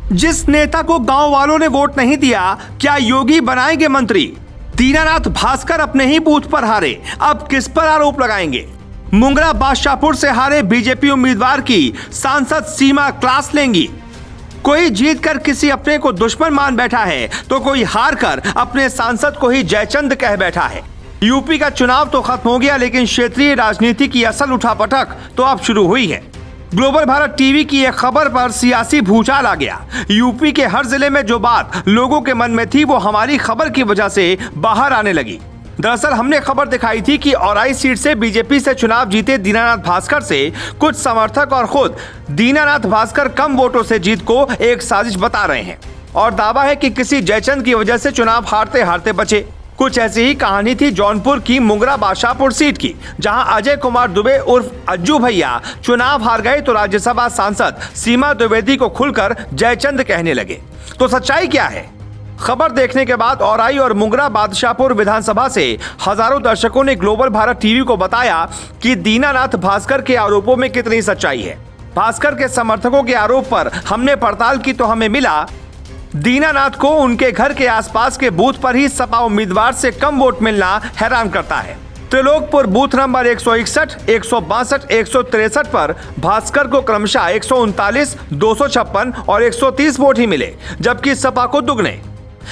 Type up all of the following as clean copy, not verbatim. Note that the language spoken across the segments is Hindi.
जिस नेता को गांव वालों ने वोट नहीं दिया, क्या योगी बनाएंगे मंत्री? दीनानाथ भास्कर अपने ही बूथ पर हारे, अब किस पर आरोप लगाएंगे? मुंगरा बादशाहपुर से हारे बीजेपी उम्मीदवार की सांसद सीमा क्लास लेंगी। कोई जीत कर किसी अपने को दुश्मन मान बैठा है तो कोई हार कर अपने सांसद को ही जयचंद कह बैठा है। यूपी का चुनाव तो खत्म हो गया, लेकिन क्षेत्रीय राजनीति की असल उठापटक तो अब शुरू हुई है। ग्लोबल भारत टीवी की एक खबर पर सियासी भूचाल आ गया। यूपी के हर जिले में जो बात लोगों के मन में थी, वो हमारी खबर की वजह से बाहर आने लगी। दरअसल हमने खबर दिखाई थी कि औराई सीट से बीजेपी से चुनाव जीते दीनानाथ भास्कर से कुछ समर्थक और खुद दीनानाथ भास्कर कम वोटों से जीत को एक साजिश बता रहे हैं और दावा है कि किसी जयचंद की वजह से चुनाव हारते हारते बचे। कुछ ऐसी ही कहानी थी जौनपुर की मुंगरा बादशाहपुर सीट की, जहां अजय कुमार दुबे उर्फ अज्जू भैया चुनाव हार गए तो राज्यसभा सांसद सीमा द्विवेदी को खुलकर जयचंद कहने लगे। तो सच्चाई क्या है? खबर देखने के बाद औराई और मुंगरा बादशाहपुर विधानसभा से हजारों दर्शकों ने ग्लोबल भारत टीवी को बताया कि दीनानाथ भास्कर के आरोपों में कितनी सच्चाई है। भास्कर के समर्थकों के आरोप पर हमने पड़ताल की तो हमें मिला दीनानाथ को उनके घर के आसपास के बूथ पर ही सपा उम्मीदवार से कम वोट मिलना हैरान करता है। त्रिलोकपुर बूथ नंबर 161, 162, 163 पर भास्कर को क्रमशः 139, 256 और 130 वोट ही मिले, जबकि सपा को दुगने।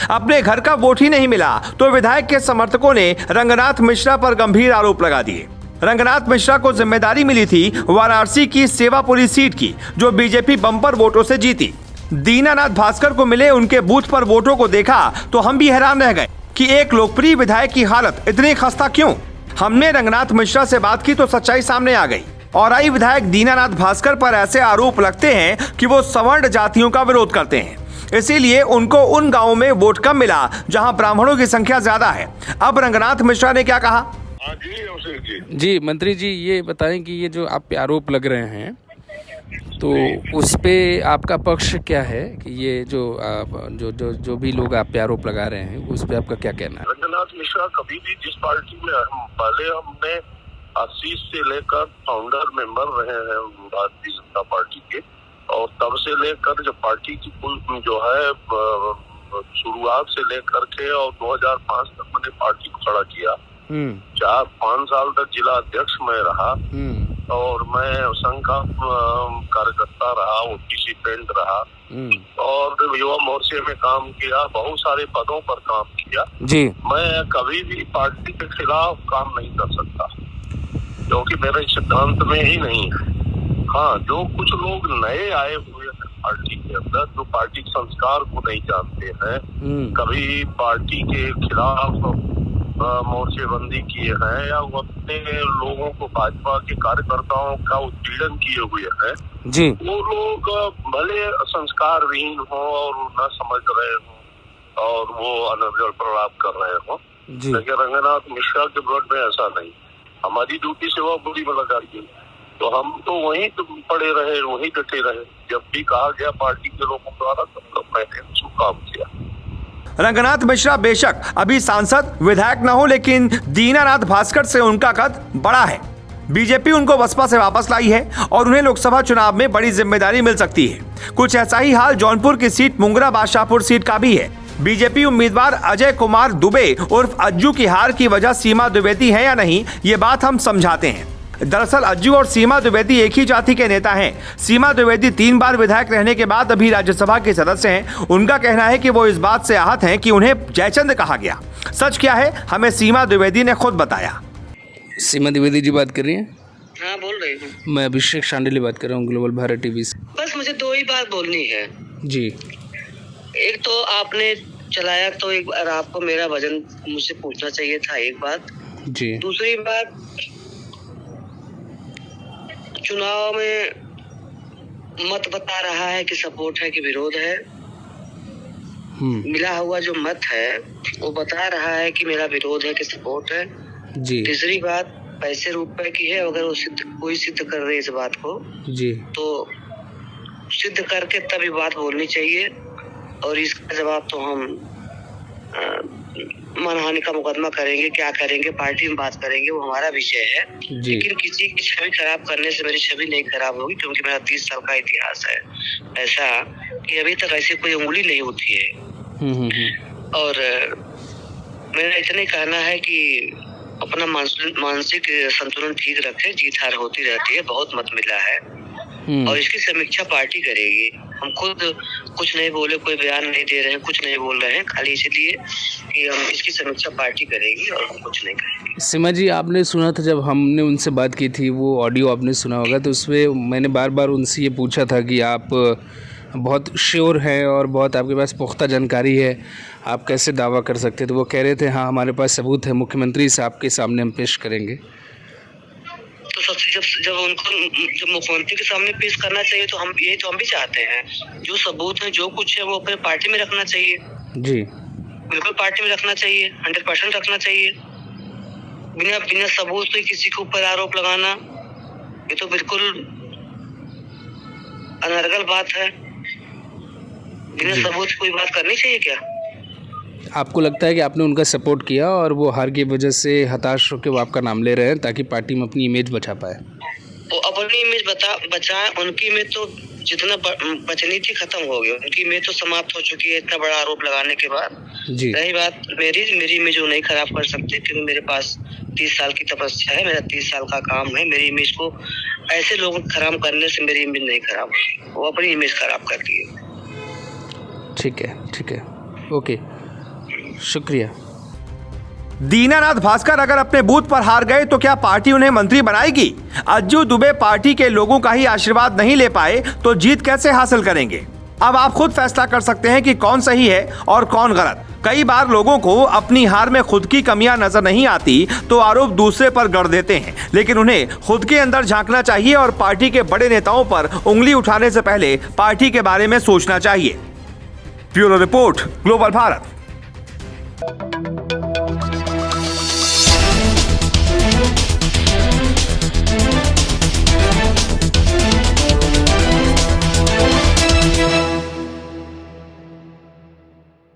अपने घर का वोट ही नहीं मिला तो विधायक के समर्थकों ने रंगनाथ मिश्रा पर गंभीर आरोप लगा दिए। रंगनाथ मिश्रा को जिम्मेदारी मिली थी वाराणसी की सेवापुरी सीट की, जो बीजेपी बम्पर वोटों से जीती। दीनानाथ भास्कर को मिले उनके बूथ पर वोटों को देखा तो हम भी हैरान रह गए कि एक लोकप्रिय विधायक की हालत इतनी खस्ता क्यों। हमने रंगनाथ मिश्रा से बात की तो सच्चाई सामने आ गई। औराई विधायक दीनानाथ भास्कर पर ऐसे आरोप लगते हैं कि वो सवर्ण जातियों का विरोध करते हैं, इसीलिए उनको उन गांवों में वोट कम मिला जहां ब्राह्मणों की संख्या ज्यादा है। अब रंगनाथ मिश्रा ने क्या कहा? जी मंत्री जी, ये बताएं कि ये जो आप पे आरोप लग रहे हैं तो उस पे आपका पक्ष क्या है कि ये जो भी लोग आप पे आरोप लगा रहे हैं उस पे आपका क्या कहना है? रंगनाथ मिश्रा कभी भी जिस पार्टी में पहले हमने 80 से लेकर फाउंडर मेंबर रहे हैं भारतीय जनता पार्टी के, और तब से लेकर जो पार्टी की कुल जो है शुरुआत से लेकर के और 2005 तक मैंने पार्टी को खड़ा किया। 4-5 साल तक जिला अध्यक्ष में रहा और मैं संघ का कार्यकर्ता रहा, ओपीसी फ्रेंड रहा और युवा मोर्चे में काम किया, बहुत सारे पदों पर काम किया जी। मैं कभी भी पार्टी के खिलाफ काम नहीं कर सकता, क्योंकि मेरे सिद्धांत में ही नहीं है। हाँ, जो कुछ लोग नए आए हुए हैं पार्टी के अंदर, जो पार्टी के संस्कार को नहीं जानते हैं, कभी पार्टी के खिलाफ मोर्चेबंदी किए हैं या वो अपने लोगों को भाजपा के कार्यकर्ताओं का उत्पीड़न किए हुए हैं जी, वो लोग भले संस्कार विहीन हो और न समझ रहे हो और वो अनर्गल प्रलाप कर रहे हो, लेकिन रंगनाथ मिश्रा के ब्लड में ऐसा नहीं। हमारी ड्यूटी सेवा बुरी में लगा दी तो हम तो वहीं पड़े रहे, वहीं डटे रहे। जब भी कहा गया पार्टी के लोगों द्वारा तब तक मैंने उसको काम किया। रंगनाथ मिश्रा बेशक अभी सांसद विधायक न हो, लेकिन दीनानाथ भास्कर से उनका कद बड़ा है। बीजेपी उनको बसपा से वापस लाई है और उन्हें लोकसभा चुनाव में बड़ी जिम्मेदारी मिल सकती है। कुछ ऐसा ही हाल जौनपुर की सीट मुंगरा बादशाहपुर सीट का भी है। बीजेपी उम्मीदवार अजय कुमार दुबे उर्फ अज्जू की हार की वजह सीमा द्विवेदी है या नहीं, ये बात हम समझाते हैं। दरअसल अज्जू और सीमा द्विवेदी एक ही जाति के नेता हैं। सीमा द्विवेदी 3 बार विधायक रहने के बाद अभी राज्यसभा के सदस्य हैं। उनका कहना है कि वो इस बात से आहत हैं कि उन्हें जयचंद कहा गया। सच क्या है, हमें सीमा द्विवेदी ने खुद बताया। सीमा द्विवेदी जी बात कर रही हैं? हाँ, बोल रही हूँ। मैं अभिषेक शांडिल्य बात कर रहा हूँ ग्लोबल भारत टीवी से। बस मुझे 2 ही बात बोलनी है जी। एक तो आपने चलाया तो एक बार आपको मेरा वजन मुझसे पूछना चाहिए था, एक बात जी। दूसरी बात, चुनाव में मत बता रहा है कि सपोर्ट है कि विरोध है। मिला हुआ जो मत है वो बता रहा है कि मेरा विरोध है कि सपोर्ट है जी। तीसरी बात, पैसे रुपए की है, अगर वो कोई सिद्ध कर रहे इस बात को जी तो सिद्ध करके तभी बात बोलनी चाहिए, और इसका जवाब तो हम मानहानि का मुकदमा करेंगे, क्या करेंगे, पार्टी में बात करेंगे, वो हमारा विषय है। लेकिन किसी की छवि खराब करने से मेरी छवि नहीं खराब होगी, क्योंकि मेरा 30 साल का इतिहास है ऐसा कि अभी तक ऐसी कोई उंगली नहीं उठी है। और मेरा इतना ही कहना है कि अपना मानसिक संतुलन ठीक रखे। जीत हार होती रहती है, बहुत मत मिला है और इसकी समीक्षा पार्टी करेगी। हम खुद कुछ नहीं बोले, कोई बयान नहीं दे रहे हैं, कुछ नहीं बोल रहे हैं, खाली इसलिए कि हम इसकी समीक्षा पार्टी करेगी और हम कुछ नहीं करेंगे। सीमा जी, आपने सुना था जब हमने उनसे बात की थी, वो ऑडियो आपने सुना होगा, तो उसमें मैंने बार बार उनसे ये पूछा था कि आप बहुत श्योर हैं और बहुत आपके पास पुख्ता जानकारी है, आप कैसे दावा कर सकते? तो वो कह रहे थे हाँ हमारे पास सबूत है, मुख्यमंत्री साहब के सामने हम पेश करेंगे। तो सबसे जब उनको जब मुख्यमंत्री के सामने पेश करना चाहिए तो हम भी चाहते हैं, जो सबूत है जो कुछ है वो अपने पार्टी में रखना चाहिए। जी बिल्कुल पार्टी में रखना चाहिए, 100% रखना चाहिए। बिना सबूत तो किसी के ऊपर आरोप लगाना ये तो बिल्कुल अनर्गल बात है। बिना सबूत कोई बात करनी चाहिए क्या? आपको लगता है कि आपने उनका सपोर्ट किया और वो हार की वजह से हताश होकर वो आपका नाम ले रहे हैं ताकि पार्टी में अपनी इमेज बचा पाए? वो अपनी इमेज बचाए, उनकी इमेज तो जितना बचनी थी खत्म हो गई, उनकी इमेज तो समाप्त हो चुकी है इतना बड़ा आरोप लगाने के बाद। जी रही बात मेरी इमेज वो नहीं खराब कर सकते, क्योंकि मेरे पास 30 साल की तपस्या है, मेरा 30 साल का काम है। मेरी इमेज को ऐसे लोग खराब करने से मेरी इमेज नहीं खराब होगी, वो अपनी इमेज खराब करती है। ठीक है, ओके, शुक्रिया। दीनानाथ भास्कर अगर अपने बूथ पर हार गए तो क्या पार्टी उन्हें मंत्री बनाएगी? अज्जू दुबे पार्टी के लोगों का ही आशीर्वाद नहीं ले पाए तो जीत कैसे हासिल करेंगे? अब आप खुद फैसला कर सकते हैं कि कौन सही है और कौन गलत। कई बार लोगों को अपनी हार में खुद की कमियां नजर नहीं आती तो आरोप दूसरे पर गढ़ देते हैं, लेकिन उन्हें खुद के अंदर झांकना चाहिए और पार्टी के बड़े नेताओं पर उंगली उठाने से पहले पार्टी के बारे में सोचना चाहिए। Bureau report, global Bharat.